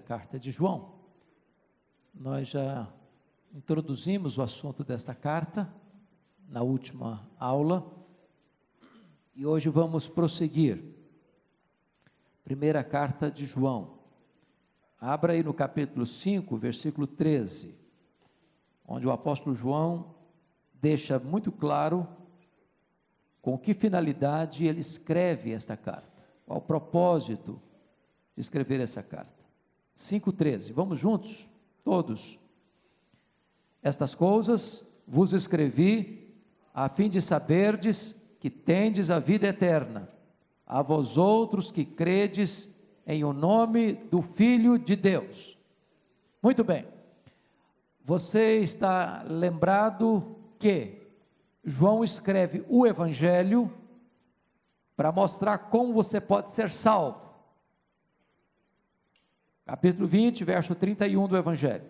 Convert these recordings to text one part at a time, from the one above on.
carta de João. Nós já introduzimos o assunto desta carta na última aula e hoje vamos prosseguir. Primeira carta de João. Abra aí no capítulo 5, versículo 13, onde o apóstolo João deixa muito claro com que finalidade ele escreve esta carta, qual o propósito de escrever essa carta. 5,13, vamos juntos, todos. Estas coisas vos escrevi, a fim de saberdes que tendes a vida eterna, a vós outros que credes em o nome do Filho de Deus. Muito bem, você está lembrado que João escreve o Evangelho para mostrar como você pode ser salvo. Capítulo 20, verso 31 do Evangelho.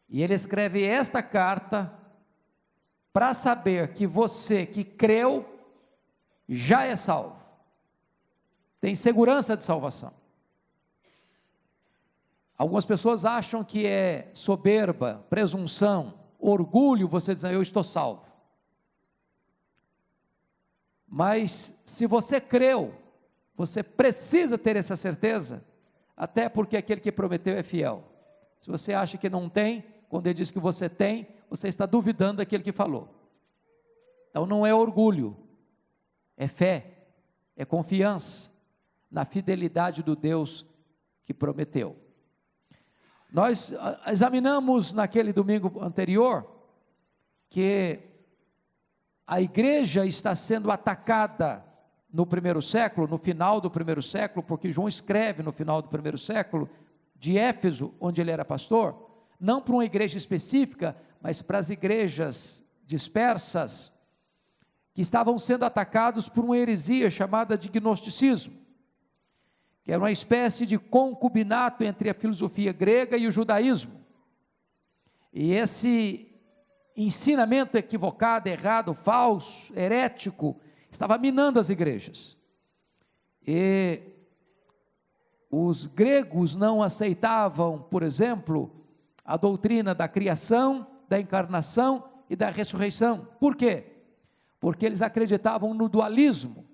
E ele escreve esta carta para saber que você que creu já é salvo. Tem segurança de salvação. Algumas pessoas acham que é soberba, presunção, orgulho você dizer eu estou salvo. Mas se você creu, você precisa ter essa certeza, até porque aquele que prometeu é fiel. Se você acha que não tem, quando ele diz que você tem, você está duvidando daquele que falou. Então não é orgulho, é fé, é confiança na fidelidade do Deus que prometeu. Nós examinamos naquele domingo anterior que a igreja está sendo atacada no primeiro século, no final do primeiro século, porque João escreve no final do primeiro século, de Éfeso, onde ele era pastor, não para uma igreja específica, mas para as igrejas dispersas, que estavam sendo atacados por uma heresia chamada de gnosticismo, que era uma espécie de concubinato entre a filosofia grega e o judaísmo. E esse ensinamento equivocado, errado, falso, herético, estava minando as igrejas. E os gregos não aceitavam, por exemplo, a doutrina da criação, da encarnação e da ressurreição. Por quê? Porque eles acreditavam no dualismo,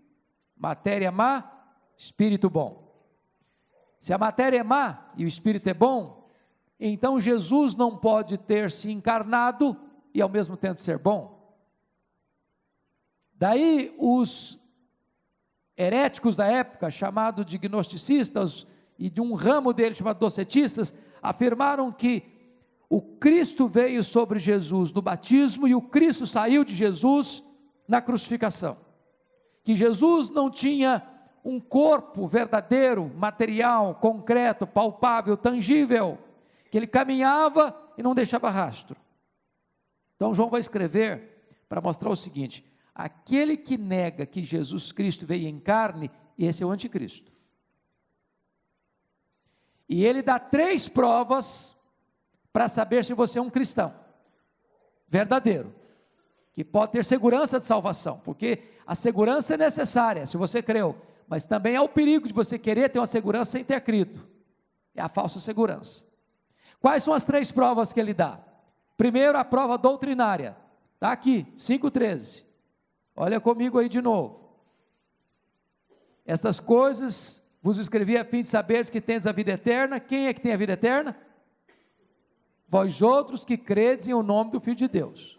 matéria má, espírito bom. Se a matéria é má e o espírito é bom, então Jesus não pode ter se encarnado e ao mesmo tempo ser bom. Daí os heréticos da época, chamados de gnosticistas, e de um ramo deles chamado docetistas, afirmaram que o Cristo veio sobre Jesus no batismo e o Cristo saiu de Jesus na crucificação. Que Jesus não tinha um corpo verdadeiro, material, concreto, palpável, tangível, que ele caminhava e não deixava rastro. Então João vai escrever para mostrar o seguinte: aquele que nega que Jesus Cristo veio em carne, esse é o anticristo. E ele dá 3 provas para saber se você é um cristão verdadeiro, que pode ter segurança de salvação, porque a segurança é necessária, se você creu, mas também há o perigo de você querer ter uma segurança sem ter crido, é a falsa segurança. Quais são as 3 provas que ele dá? Primeiro, a prova doutrinária, está aqui, 5,13, olha comigo aí de novo. Estas coisas vos escrevi a fim de saberes que tendes a vida eterna. Quem é que tem a vida eterna? Vós outros que credes em o nome do Filho de Deus.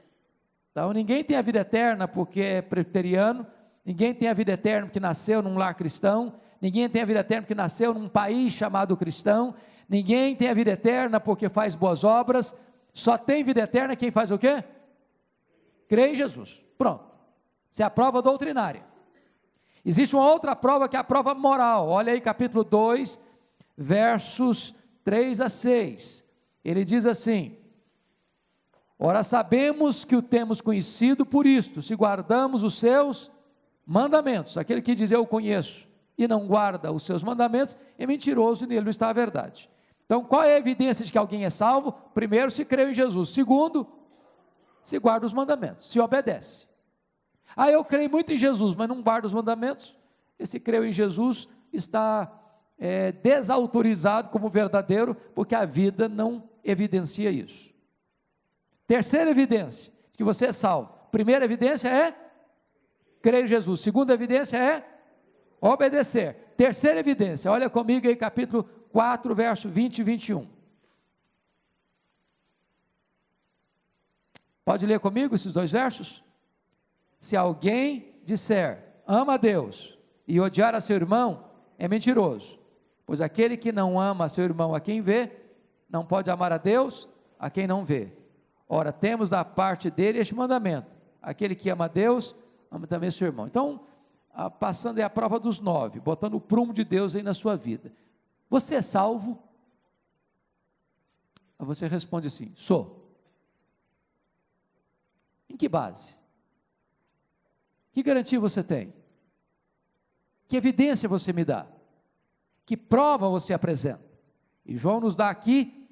Então ninguém tem a vida eterna porque é presbiteriano, ninguém tem a vida eterna porque nasceu num lar cristão, ninguém tem a vida eterna porque nasceu num país chamado cristão, ninguém tem a vida eterna porque faz boas obras, só tem vida eterna quem faz o quê? Crê em Jesus, pronto, essa é a prova doutrinária. Existe uma outra prova que é a prova moral, olha aí capítulo 2, versos 3 a 6, ele diz assim: ora sabemos que o temos conhecido por isto, se guardamos os seus mandamentos. Aquele que diz eu o conheço e não guarda os seus mandamentos é mentiroso e nele não está a verdade. Então qual é a evidência de que alguém é salvo? Primeiro, se creu em Jesus. Segundo, se guarda os mandamentos, se obedece. Eu creio muito em Jesus, mas não guardo os mandamentos. Esse creu em Jesus está desautorizado como verdadeiro, porque a vida não evidencia isso. Terceira evidência, que você é salvo. Primeira evidência é crer em Jesus. Segunda evidência é obedecer. Terceira evidência, olha comigo aí capítulo 4, verso 20 e 21. Pode ler comigo esses dois versos? Se alguém disser, ama a Deus, e odiar a seu irmão, é mentiroso. Pois aquele que não ama a seu irmão a quem vê, não pode amar a Deus a quem não vê. Ora, temos da parte dele este mandamento: aquele que ama a Deus, ama também seu irmão. Então, passando aí a prova dos 9, botando o prumo de Deus aí na sua vida. Você é salvo? Aí você responde assim: sou. Em que base? Que garantia você tem? Que evidência você me dá? Que prova você apresenta? E João nos dá aqui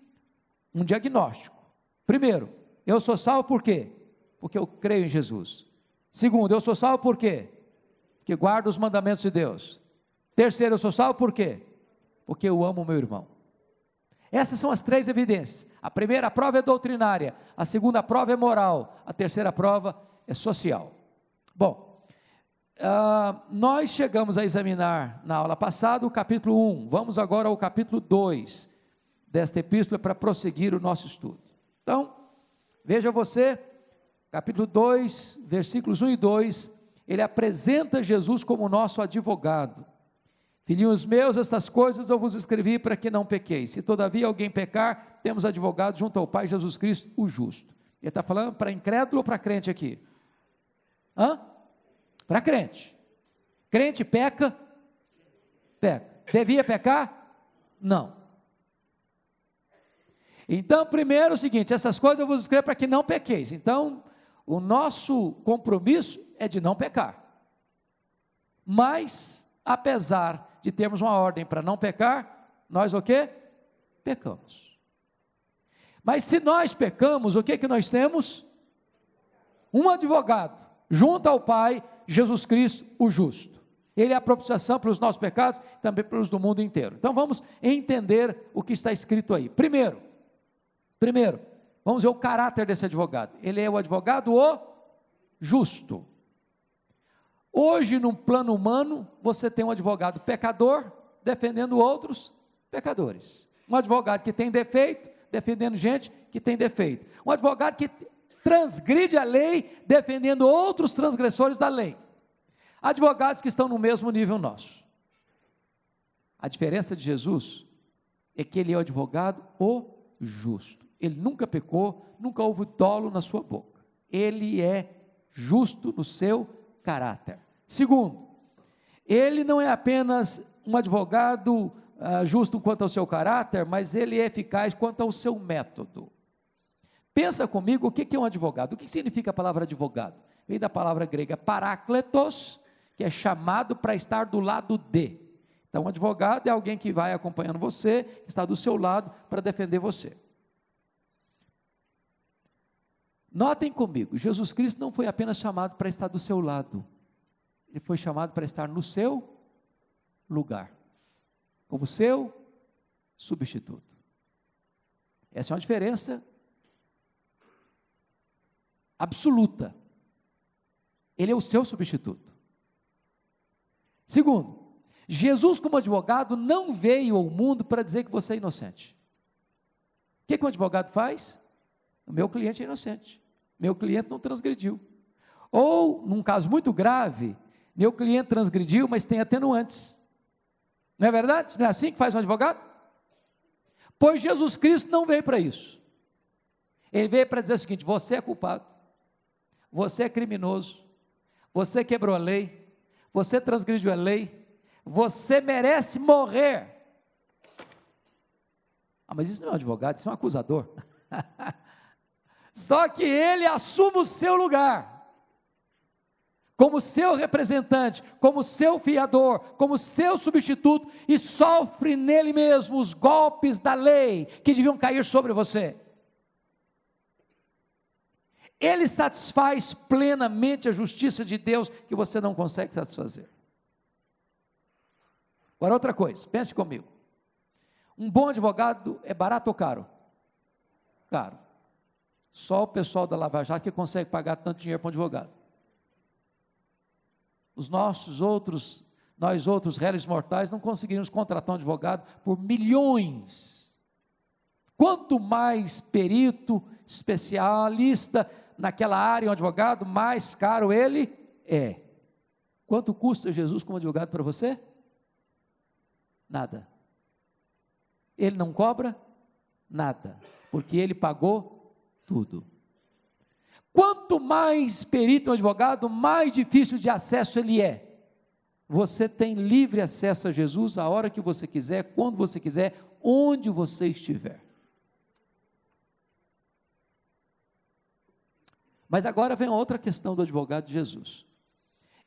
um diagnóstico. Primeiro, eu sou salvo por quê? Porque eu creio em Jesus. Segundo, eu sou salvo por quê? Porque guardo os mandamentos de Deus. Terceiro, eu sou salvo por quê? Porque eu amo o meu irmão. Essas são as três evidências. A primeira prova é doutrinária, a segunda prova é moral, a terceira prova é social. Bom, nós chegamos a examinar na aula passada o capítulo 1, vamos agora ao capítulo 2 desta epístola para prosseguir o nosso estudo. Então, veja você, capítulo 2, versículos 1 e 2, ele apresenta Jesus como nosso advogado. Filhinhos meus, estas coisas eu vos escrevi para que não pequeis. Se todavia alguém pecar, temos advogado junto ao Pai, Jesus Cristo, o justo. Ele está falando para incrédulo ou para crente aqui? Para crente. Crente peca? Peca. Devia pecar? Não. Então, primeiro é o seguinte: essas coisas eu vos escrevo para que não pequeis. Então, o nosso compromisso é de não pecar. Mas, apesar de termos uma ordem para não pecar, nós o quê? Pecamos. Mas se nós pecamos, o que que nós temos? Um advogado, junto ao Pai, Jesus Cristo, o justo. Ele é a propiciação pelos nossos pecados, também pelos do mundo inteiro. Então vamos entender o que está escrito aí. Primeiro, vamos ver o caráter desse advogado. Ele é o advogado o justo. Hoje, no plano humano, você tem um advogado pecador defendendo outros pecadores. Um advogado que tem defeito, defendendo gente que tem defeito. Um advogado que transgride a lei, defendendo outros transgressores da lei. Advogados que estão no mesmo nível nosso. A diferença de Jesus é que ele é o advogado o justo. Ele nunca pecou, nunca houve dolo na sua boca. Ele é justo no seu caráter. Segundo, ele não é apenas um advogado justo quanto ao seu caráter, mas ele é eficaz quanto ao seu método. Pensa comigo, o que é um advogado? O que significa a palavra advogado? Vem da palavra grega parácletos, que é chamado para estar do lado de. Então, um advogado é alguém que vai acompanhando você, está do seu lado para defender você. Notem comigo, Jesus Cristo não foi apenas chamado para estar do seu lado, ele foi chamado para estar no seu lugar, como seu substituto. Essa é uma diferença absoluta. Ele é o seu substituto. Segundo, Jesus como advogado não veio ao mundo para dizer que você é inocente. O que um advogado faz? O meu cliente é inocente, meu cliente não transgrediu. Ou, num caso muito grave, meu cliente transgrediu, mas tem atenuantes. Não é verdade? Não é assim que faz um advogado? Pois Jesus Cristo não veio para isso. Ele veio para dizer o seguinte: você é culpado, você é criminoso, você quebrou a lei, você transgrediu a lei, você merece morrer. Mas isso não é um advogado, isso é um acusador. Só que ele assume o seu lugar, como seu representante, como seu fiador, como seu substituto, e sofre nele mesmo os golpes da lei, que deviam cair sobre você. Ele satisfaz plenamente a justiça de Deus, que você não consegue satisfazer. Agora outra coisa, pense comigo. Um bom advogado é barato ou caro? Caro. Só o pessoal da Lava Jato que consegue pagar tanto dinheiro para um advogado. Nós outros réis mortais não conseguimos contratar um advogado por milhões. Quanto mais perito, especialista naquela área um advogado, mais caro ele é. Quanto custa Jesus como advogado para você? Nada. Ele não cobra nada, porque ele pagou tudo. Quanto mais perito um advogado, mais difícil de acesso ele é. Você tem livre acesso a Jesus a hora que você quiser, quando você quiser, onde você estiver. Mas agora vem outra questão do advogado de Jesus.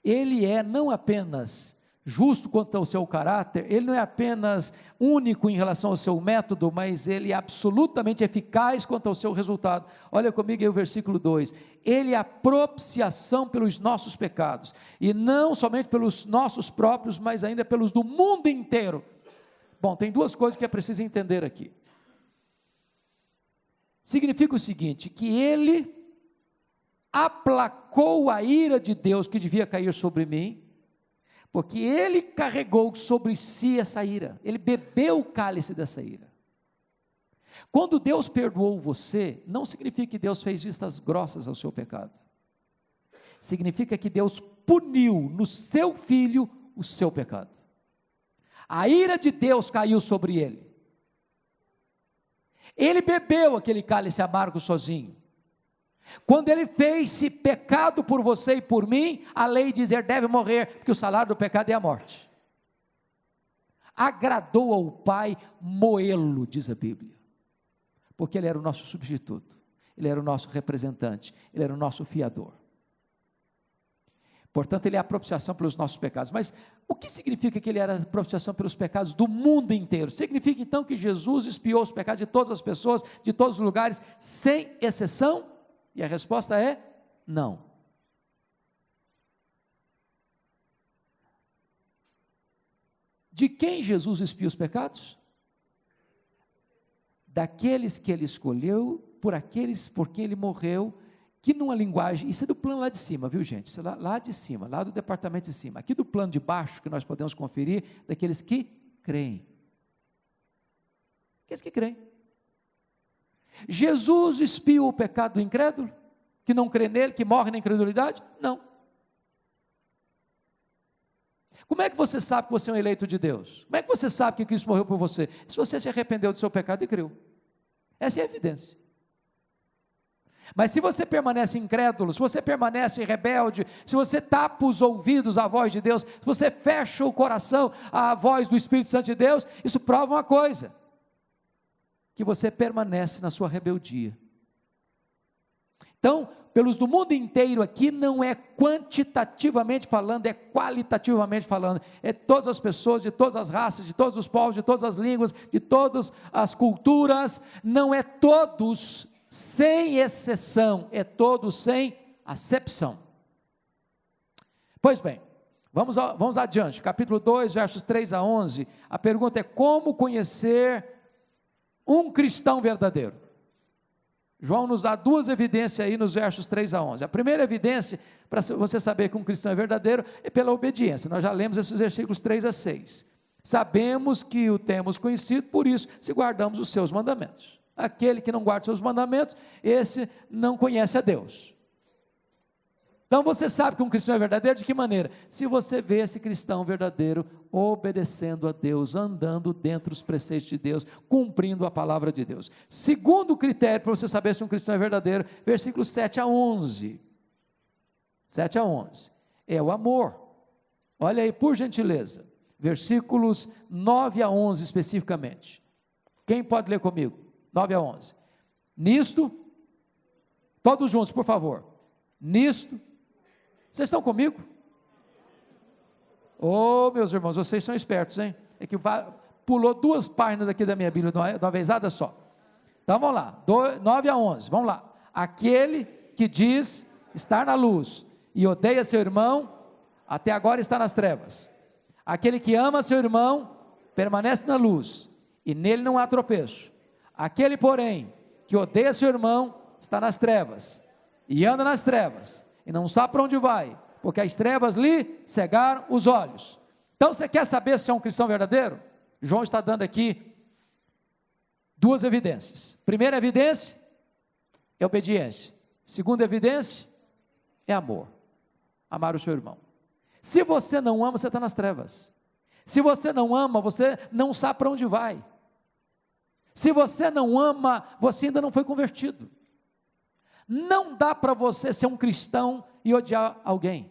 Ele é não apenas justo quanto ao seu caráter, ele não é apenas único em relação ao seu método, mas ele é absolutamente eficaz quanto ao seu resultado. Olha comigo aí o versículo 2, ele é a propiciação pelos nossos pecados, e não somente pelos nossos próprios, mas ainda pelos do mundo inteiro. Bom, tem duas coisas que é preciso entender aqui. Significa o seguinte, que ele aplacou a ira de Deus que devia cair sobre mim, porque ele carregou sobre si essa ira, ele bebeu o cálice dessa ira. Quando Deus perdoou você, não significa que Deus fez vistas grossas ao seu pecado, significa que Deus puniu no seu filho o seu pecado. A ira de Deus caiu sobre ele, ele bebeu aquele cálice amargo sozinho. Quando ele fez-se pecado por você e por mim, a lei diz, ele deve morrer, porque o salário do pecado é a morte. Agradou ao Pai moê-lo, diz a Bíblia, porque ele era o nosso substituto, ele era o nosso representante, ele era o nosso fiador. Portanto, ele é a propiciação pelos nossos pecados. Mas o que significa que ele era a propiciação pelos pecados do mundo inteiro? Significa então que Jesus expiou os pecados de todas as pessoas, de todos os lugares, sem exceção? E a resposta é não. De quem Jesus expiou os pecados? Daqueles que ele escolheu, por aqueles por quem ele morreu, que numa linguagem, isso é do plano lá de cima, viu gente? Isso é lá de cima, lá do departamento de cima. Aqui do plano de baixo, que nós podemos conferir, daqueles que creem. Aqueles que creem. Jesus expiou o pecado do incrédulo, que não crê nele, que morre na incredulidade? Não. Como é que você sabe que você é um eleito de Deus? Como é que você sabe que Cristo morreu por você? Se você se arrependeu do seu pecado e creu. Essa é a evidência. Mas se você permanece incrédulo, se você permanece rebelde, se você tapa os ouvidos à voz de Deus, se você fecha o coração à voz do Espírito Santo de Deus, isso prova uma coisa, que você permanece na sua rebeldia. Então, pelos do mundo inteiro aqui, não é quantitativamente falando, é qualitativamente falando, é todas as pessoas, de todas as raças, de todos os povos, de todas as línguas, de todas as culturas, não é todos sem exceção, é todos sem acepção. Pois bem, vamos adiante, capítulo 2, versos 3 a 11, a pergunta é: como conhecer um cristão verdadeiro? João nos dá duas evidências aí nos versos 3 a 11. A primeira evidência, para você saber que um cristão é verdadeiro, é pela obediência. Nós já lemos esses versículos 3 a 6. Sabemos que o temos conhecido, por isso, se guardamos os seus mandamentos. Aquele que não guarda os seus mandamentos, esse não conhece a Deus. Então você sabe que um cristão é verdadeiro de que maneira? Se você vê esse cristão verdadeiro obedecendo a Deus, andando dentro dos preceitos de Deus, cumprindo a palavra de Deus. Segundo critério para você saber se um cristão é verdadeiro, versículos 7 a 11. 7 a 11. É o amor. Olha aí, por gentileza. Versículos 9 a 11 especificamente. Quem pode ler comigo? 9 a 11. Nisto, todos juntos, por favor. Nisto, vocês estão comigo? Oh, meus irmãos, vocês são espertos, hein? É que pulou 2 páginas aqui da minha Bíblia, de uma vezada só. Então vamos lá, 9 a 11, vamos lá. Aquele que diz estar na luz e odeia seu irmão, até agora está nas trevas. Aquele que ama seu irmão, permanece na luz, e nele não há tropeço. Aquele, porém, que odeia seu irmão, está nas trevas, e anda nas trevas, e não sabe para onde vai, porque as trevas lhe cegaram os olhos. Então, você quer saber se é um cristão verdadeiro? João está dando aqui duas evidências. Primeira evidência é obediência. Segunda evidência é amor. Amar o seu irmão. Se você não ama, você está nas trevas. Se você não ama, você não sabe para onde vai. Se você não ama, você ainda não foi convertido. Não dá para você ser um cristão e odiar alguém.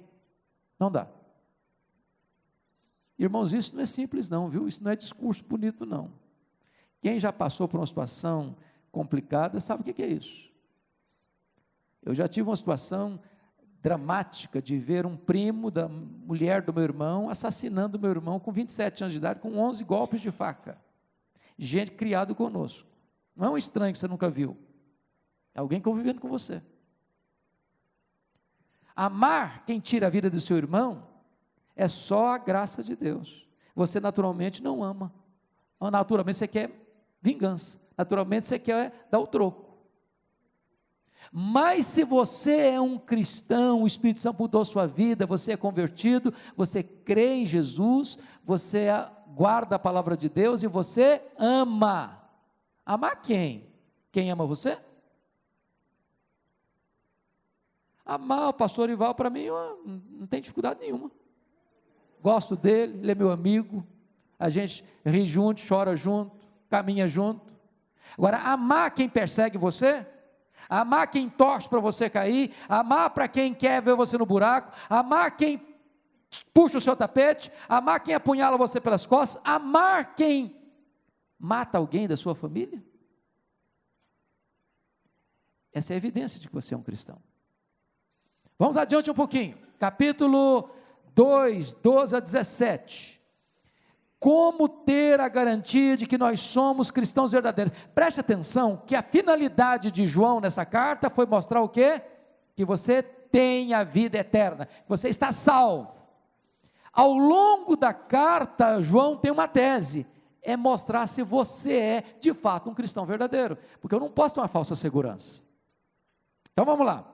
Não dá. Irmãos, isso não é simples não, viu? Isso não é discurso bonito não. Quem já passou por uma situação complicada sabe o que é isso. Eu já tive uma situação dramática de ver um primo da mulher do meu irmão assassinando o meu irmão com 27 anos de idade, com 11 golpes de faca. Gente criado conosco. Não é um estranho que você nunca viu. É alguém convivendo com você. Amar quem tira a vida do seu irmão é só a graça de Deus. Você naturalmente não ama. Naturalmente você quer vingança. Naturalmente você quer dar o troco. Mas se você é um cristão, o Espírito Santo mudou sua vida, você é convertido, você crê em Jesus, você guarda a palavra de Deus e você ama. Amar quem? Quem ama você? Amar o pastor Ival, para mim, não tem dificuldade nenhuma. Gosto dele, ele é meu amigo, a gente ri junto, chora junto, caminha junto. Agora, amar quem persegue você, amar quem torce para você cair, amar para quem quer ver você no buraco, amar quem puxa o seu tapete, amar quem apunhala você pelas costas, amar quem mata alguém da sua família. Essa é a evidência de que você é um cristão. Vamos adiante um pouquinho, capítulo 2, 12 a 17. Como ter a garantia de que nós somos cristãos verdadeiros? Preste atenção que a finalidade de João nessa carta foi mostrar o quê? Que você tem a vida eterna, que você está salvo. Ao longo da carta, João tem uma tese, é mostrar se você é de fato um cristão verdadeiro, porque eu não posso ter uma falsa segurança. Então vamos lá.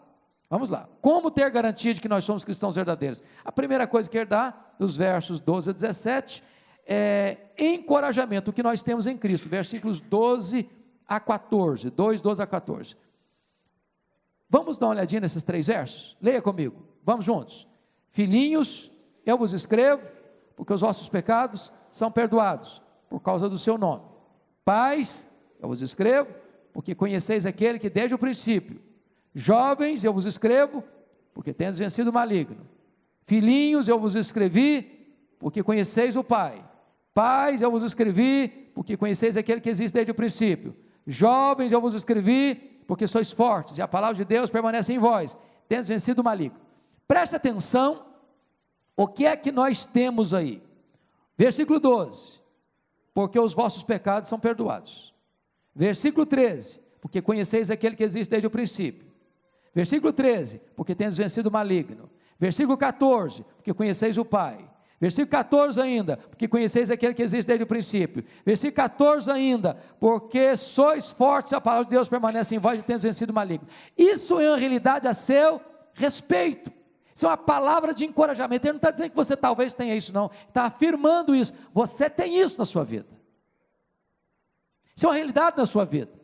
Vamos lá, como ter garantia de que nós somos cristãos verdadeiros? A primeira coisa que ele dá, nos versos 12 a 17, é encorajamento, o que nós temos em Cristo, versículos 12 a 14, 2, 12 a 14. Vamos dar uma olhadinha nesses 3 versos? Leia comigo, vamos juntos. Filhinhos, eu vos escrevo, porque os vossos pecados são perdoados, por causa do seu nome. Pais, eu vos escrevo, porque conheceis aquele que desde o princípio. Jovens, eu vos escrevo, porque tendes vencido o maligno. Filhinhos, eu vos escrevi, porque conheceis o Pai. Pais, eu vos escrevi, porque conheceis aquele que existe desde o princípio. Jovens, eu vos escrevi, porque sois fortes, e a palavra de Deus permanece em vós, tendes vencido o maligno. Preste atenção, o que é que nós temos aí? Versículo 12, porque os vossos pecados são perdoados. Versículo 13, porque conheceis aquele que existe desde o princípio. Versículo 13, porque tendes vencido o maligno. Versículo 14, porque conheceis o Pai. Versículo 14 ainda, porque conheceis aquele que existe desde o princípio. Versículo 14 ainda, porque sois fortes, a palavra de Deus permanece em vós e tendes vencido o maligno. Isso é uma realidade a seu respeito. Isso é uma palavra de encorajamento. Ele não está dizendo que você talvez tenha isso não, está afirmando isso. Você tem isso na sua vida. Isso é uma realidade na sua vida.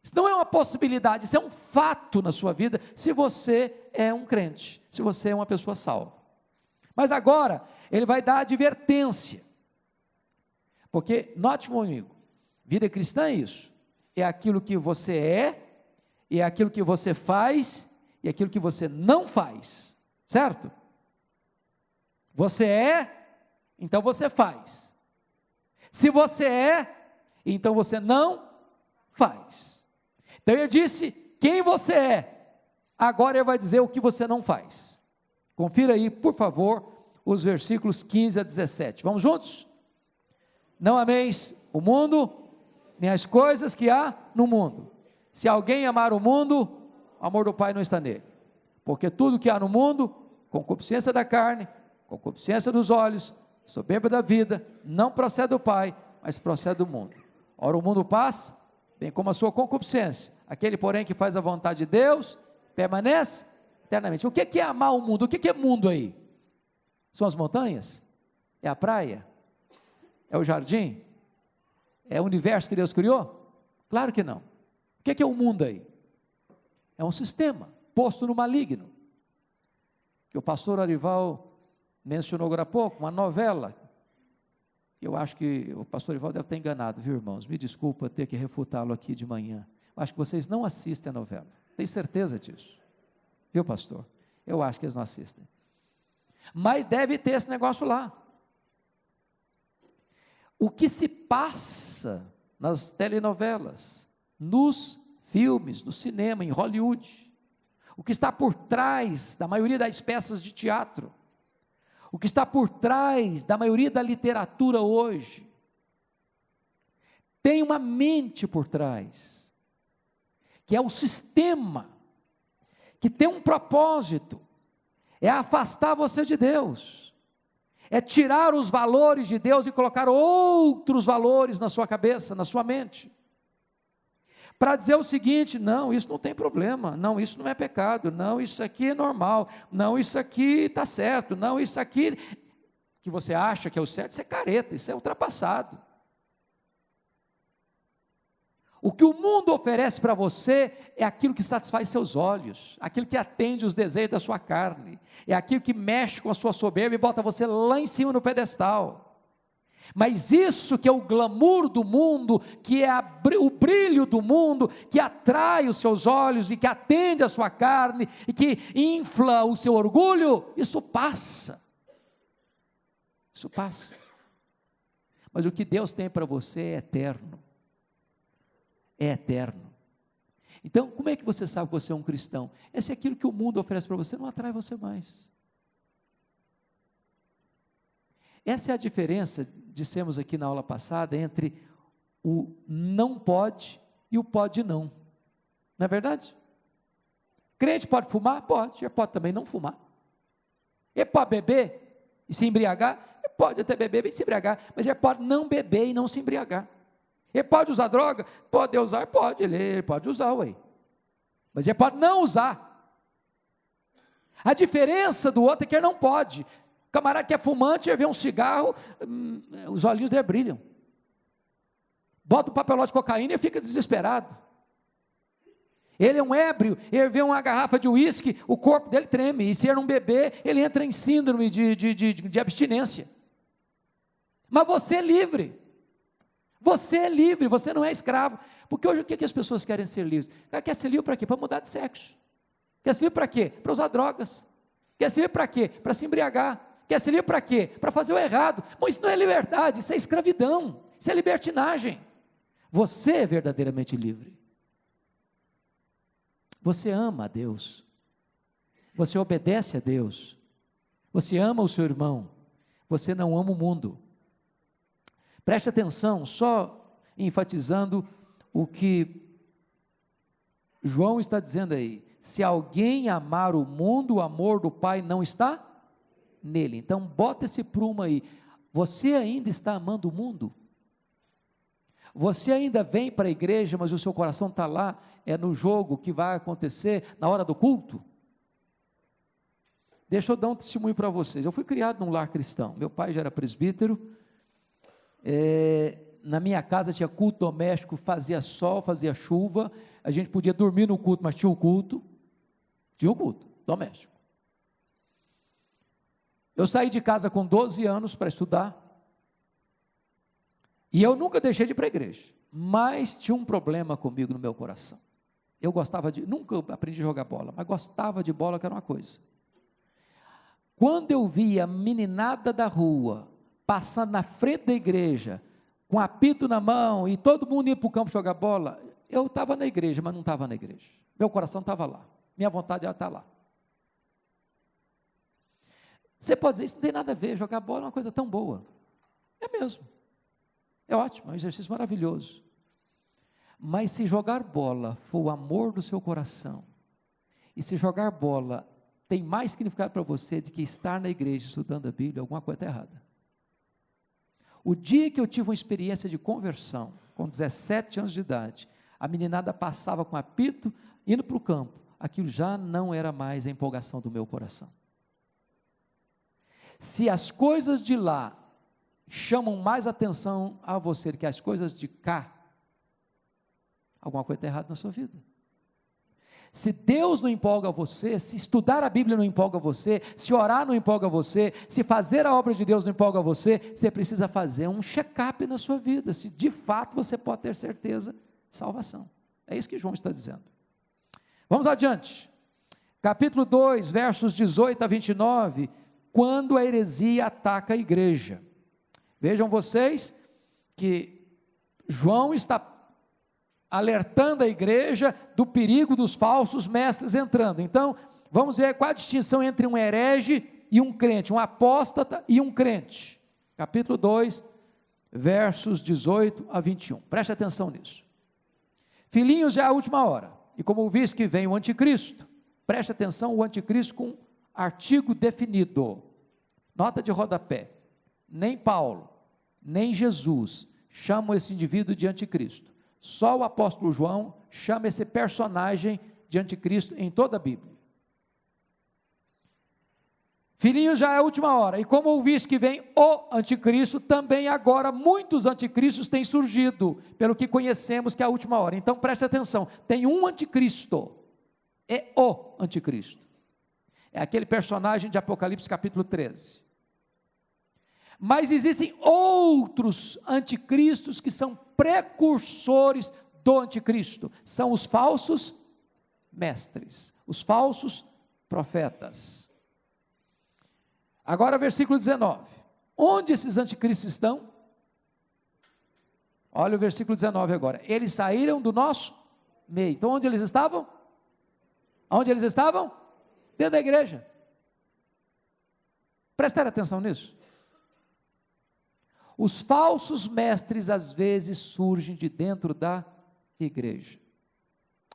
Isso não é uma possibilidade, isso é um fato na sua vida, se você é um crente, se você é uma pessoa salva. Mas agora, ele vai dar advertência, porque, note comigo, vida cristã é isso, é aquilo que você é aquilo que você faz, e aquilo que você não faz, certo? Você é, então você faz. Se você é, então você não faz. Então ele disse quem você é, agora ele vai dizer o que você não faz. Confira aí, por favor, os versículos 15 a 17, vamos juntos? Não ameis o mundo, nem as coisas que há no mundo. Se alguém amar o mundo, o amor do Pai não está nele, porque tudo que há no mundo, concupiscência da carne, concupiscência dos olhos, soberba da vida, não procede do Pai, mas procede do mundo. Ora, o mundo passa, bem como a sua concupiscência. Aquele, porém, que faz a vontade de Deus, permanece eternamente. O que é amar o mundo? O que é mundo aí? São as montanhas? É a praia? É o jardim? É o universo que Deus criou? Claro que não. O que é o mundo aí? É um sistema posto no maligno, que o pastor Arival mencionou agora há pouco, uma novela. Eu acho que o pastor Arival deve estar enganado, viu, irmãos? Me desculpa ter que refutá-lo aqui de manhã. Eu acho que vocês não assistem a novela. Tenho certeza disso. Viu, pastor? Eu acho que eles não assistem. Mas deve ter esse negócio lá. O que se passa nas telenovelas, nos filmes, no cinema, em Hollywood, o que está por trás da maioria das peças de teatro, o que está por trás da maioria da literatura hoje, tem uma mente por trás, que é o sistema, que tem um propósito, é afastar você de Deus, é tirar os valores de Deus e colocar outros valores na sua cabeça, na sua mente, para dizer o seguinte: não, isso não tem problema, não, isso não é pecado, não, isso aqui é normal, não, isso aqui está certo, não, isso aqui que você acha que é o certo, isso é careta, isso é ultrapassado. O que o mundo oferece para você é aquilo que satisfaz seus olhos, aquilo que atende os desejos da sua carne, é aquilo que mexe com a sua soberba e bota você lá em cima no pedestal. Mas isso que é o glamour do mundo, que é o brilho do mundo, que atrai os seus olhos e que atende a sua carne e que infla o seu orgulho, isso passa. Isso passa. Mas o que Deus tem para você é eterno. É eterno. Então, como é que você sabe que você é um cristão? É se aquilo que o mundo oferece para você não atrai você mais. Essa é a diferença, dissemos aqui na aula passada, entre o não pode e o pode não. Não é verdade? Crente pode fumar? Pode. Ele pode também não fumar. Ele pode beber e se embriagar? Ele pode até beber e se embriagar, mas ele pode não beber e não se embriagar. Ele pode usar droga? Pode usar, pode, ele pode usar, ué. Mas ele pode não usar. A diferença do outro é que ele não pode. O camarada que é fumante, ele vê um cigarro, os olhinhos dele brilham. Bota um papelote de cocaína e fica desesperado. Ele é um ébrio, ele vê uma garrafa de uísque, o corpo dele treme, e se ele não beber, ele entra em síndrome de abstinência. Mas você é livre. Você é livre, você não é escravo. Porque hoje o que as pessoas querem ser livres? Quer ser livre para quê? Para mudar de sexo. Quer ser livre para quê? Para usar drogas. Quer ser livre para quê? Para se embriagar. Quer ser livre para quê? Para fazer o errado. Mas isso não é liberdade, isso é escravidão, isso é libertinagem. Você é verdadeiramente livre. Você ama a Deus. Você obedece a Deus. Você ama o seu irmão. Você não ama o mundo. Preste atenção, só enfatizando o que João está dizendo aí. Se alguém amar o mundo, o amor do Pai não está nele. Então, bota esse prumo aí. Você ainda está amando o mundo? Você ainda vem para a igreja, mas o seu coração está lá, é no jogo que vai acontecer na hora do culto? Deixa eu dar um testemunho para vocês. Eu fui criado num lar cristão. Meu pai já era presbítero. Na minha casa tinha culto doméstico, fazia sol, fazia chuva, a gente podia dormir no culto, mas tinha um culto doméstico. Eu saí de casa com 12 anos para estudar, e eu nunca deixei de ir para a igreja, mas tinha um problema comigo no meu coração. Eu nunca aprendi a jogar bola, mas gostava de bola, que era uma coisa. Quando eu via a meninada da rua passando na frente da igreja, com apito na mão, e todo mundo ia para o campo jogar bola, eu estava na igreja, mas não estava na igreja. Meu coração estava lá, minha vontade era estar lá. Você pode dizer, isso não tem nada a ver, jogar bola é uma coisa tão boa. É mesmo, é ótimo, é um exercício maravilhoso. Mas se jogar bola for o amor do seu coração, e se jogar bola tem mais significado para você do que estar na igreja estudando a Bíblia, alguma coisa está errada. O dia que eu tive uma experiência de conversão, com 17 anos de idade, a meninada passava com apito, indo para o campo, aquilo já não era mais a empolgação do meu coração. Se as coisas de lá chamam mais atenção a você do que as coisas de cá, alguma coisa está errada na sua vida. Se Deus não empolga você, se estudar a Bíblia não empolga você, se orar não empolga você, se fazer a obra de Deus não empolga você, você precisa fazer um check-up na sua vida, se de fato você pode ter certeza de salvação. É isso que João está dizendo. Vamos adiante. Capítulo 2, versos 18 a 29, quando a heresia ataca a igreja. Vejam vocês que João está alertando a igreja do perigo dos falsos mestres entrando. Então, vamos ver qual a distinção entre um herege e um crente, um apóstata e um crente. Capítulo 2, versos 18 a 21. Preste atenção nisso. Filhinhos, já é a última hora, e como ouviste que vem o anticristo, preste atenção, o anticristo com artigo definido, nota de rodapé, nem Paulo, nem Jesus chamam esse indivíduo de anticristo. Só o apóstolo João chama esse personagem de anticristo em toda a Bíblia. Filhinhos, já é a última hora, e como ouviste que vem o anticristo, também agora muitos anticristos têm surgido, pelo que conhecemos que é a última hora. Então preste atenção, tem um anticristo, é o anticristo. É aquele personagem de Apocalipse capítulo 13. Mas existem outros anticristos que são precursores do anticristo, são os falsos mestres, os falsos profetas. Agora versículo 19, onde esses anticristos estão? Olha o versículo 19 agora, eles saíram do nosso meio. Então onde eles estavam? Onde eles estavam? Dentro da igreja. Prestar atenção nisso. Os falsos mestres às vezes surgem de dentro da igreja.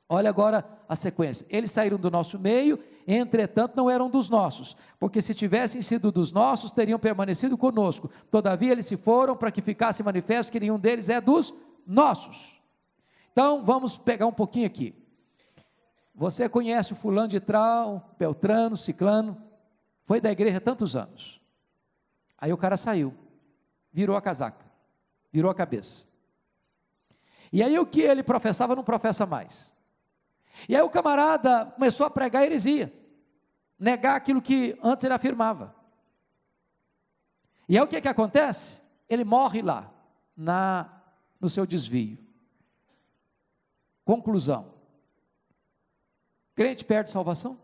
Olha agora a sequência, eles saíram do nosso meio, entretanto não eram dos nossos, porque se tivessem sido dos nossos, teriam permanecido conosco, todavia eles se foram para que ficasse manifesto que nenhum deles é dos nossos. Então vamos pegar um pouquinho aqui, você conhece o fulano de tal, Beltrano, Ciclano, foi da igreja há tantos anos, aí o cara saiu, virou a casaca, virou a cabeça, e aí o que ele professava não professa mais, e aí o camarada começou a pregar heresia, negar aquilo que antes ele afirmava, e aí o que acontece? Ele morre lá, no seu desvio. Conclusão, crente perde salvação?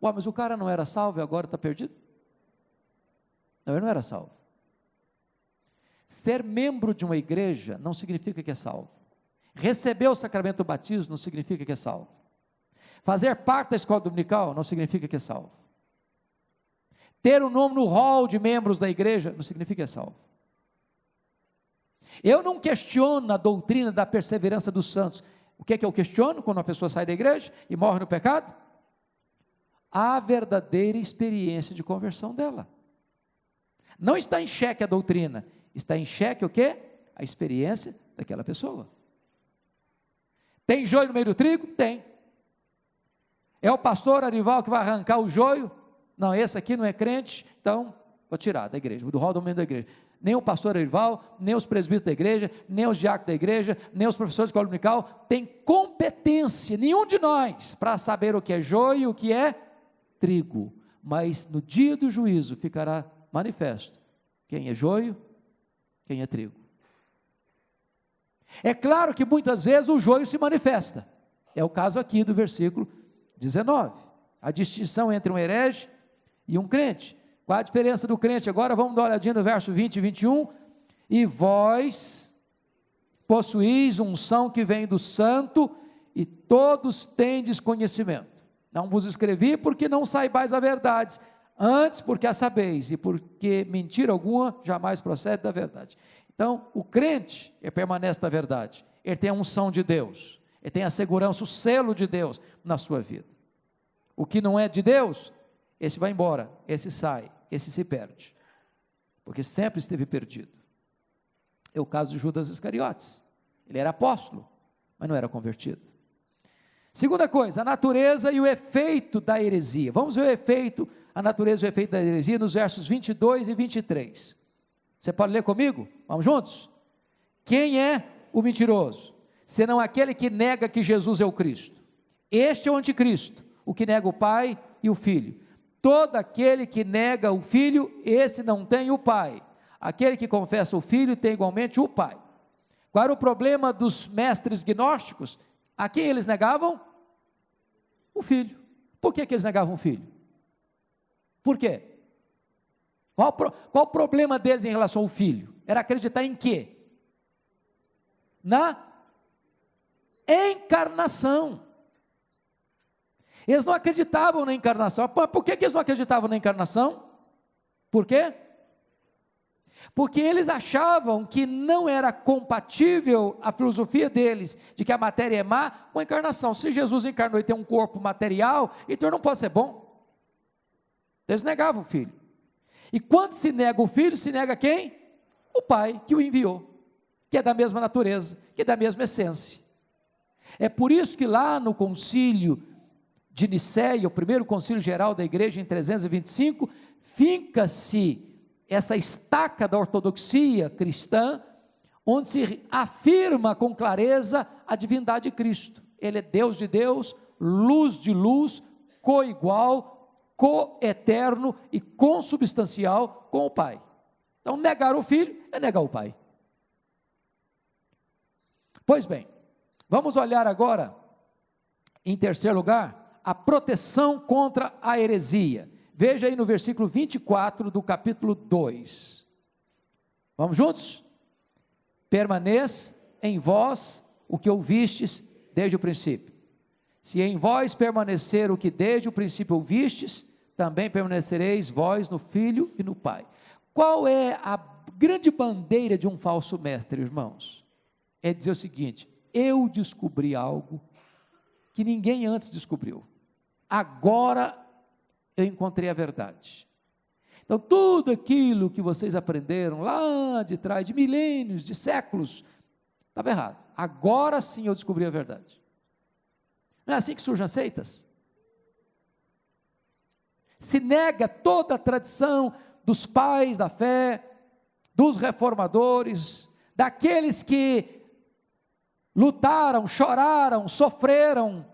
Ué, mas o cara não era salvo e agora está perdido? Não, ele não era salvo. Ser membro de uma igreja não significa que é salvo. Receber o sacramento do batismo não significa que é salvo. Fazer parte da escola dominical não significa que é salvo. Ter o nome no hall de membros da igreja não significa que é salvo. Eu não questiono a doutrina da perseverança dos santos. O que é que eu questiono quando uma pessoa sai da igreja e morre no pecado? A verdadeira experiência de conversão dela. Não está em xeque a doutrina, está em xeque o quê? A experiência daquela pessoa. Tem joio no meio do trigo? Tem. É o pastor Arival que vai arrancar o joio? Não, esse aqui não é crente, então vou tirar da igreja, do rol do meio da igreja. Nem o pastor Arival, nem os presbíteros da igreja, nem os diáconos da igreja, nem os professores de escola dominical tem competência, nenhum de nós, para saber o que é joio e o que é trigo. Mas no dia do juízo ficará manifesto quem é joio, quem é trigo. É claro que muitas vezes o joio se manifesta, é o caso aqui do versículo 19, a distinção entre um herege e um crente. Qual a diferença do crente? Agora vamos dar uma olhadinha no verso 20 e 21, e vós possuís unção que vem do santo, e todos tendes conhecimento. Não vos escrevi porque não saibais a verdade, antes porque a sabeis, e porque mentira alguma jamais procede da verdade. Então, o crente, ele permanece na verdade, ele tem a unção de Deus, ele tem a segurança, o selo de Deus na sua vida. o que não é de Deus, esse vai embora, esse sai, esse se perde, porque sempre esteve perdido. É o caso de Judas Iscariotes, ele era apóstolo, mas não era convertido. Segunda coisa, a natureza e o efeito da heresia. Vamos ver o efeito, a natureza e o efeito da heresia nos versos 22 e 23. Você pode ler comigo? Vamos juntos? Quem é o mentiroso? Senão aquele que nega que Jesus é o Cristo. Este é o anticristo, o que nega o Pai e o Filho. Todo aquele que nega o Filho, esse não tem o Pai. Aquele que confessa o Filho tem igualmente o Pai. Qual era o problema dos mestres gnósticos? A quem eles negavam? O Filho. Por que eles negavam o Filho? Por quê? Qual o problema deles em relação ao Filho? Era acreditar em quê? Na encarnação. Eles não acreditavam na encarnação. Por que eles não acreditavam na encarnação? Por quê? Porque eles achavam que não era compatível a filosofia deles, de que a matéria é má, com a encarnação. Se Jesus encarnou e tem um corpo material, então não pode ser bom. Eles negavam o Filho. E quando se nega o Filho, se nega quem? O Pai que o enviou, que é da mesma natureza, que é da mesma essência. É por isso que lá no concílio de Nicéia, o primeiro concílio geral da igreja em 325, finca-se essa estaca da ortodoxia cristã, onde se afirma com clareza a divindade de Cristo. Ele é Deus de Deus, luz de luz, coigual, coeterno e consubstancial com o Pai. Então, negar o Filho é negar o Pai. Pois bem, vamos olhar agora, em terceiro lugar, a proteção contra a heresia. Veja aí no versículo 24 do capítulo 2. Vamos juntos? Permaneça em vós o que ouvistes desde o princípio. Se em vós permanecer o que desde o princípio ouvistes, também permanecereis vós no Filho e no Pai. Qual é a grande bandeira de um falso mestre, irmãos? É dizer o seguinte: eu descobri algo que ninguém antes descobriu. Agora eu encontrei a verdade. Então, tudo aquilo que vocês aprenderam lá de trás, de milênios, de séculos, estava errado. Agora sim eu descobri a verdade. Não é assim que surgem as seitas? Se nega toda a tradição dos pais da fé, dos reformadores, daqueles que lutaram, choraram, sofreram,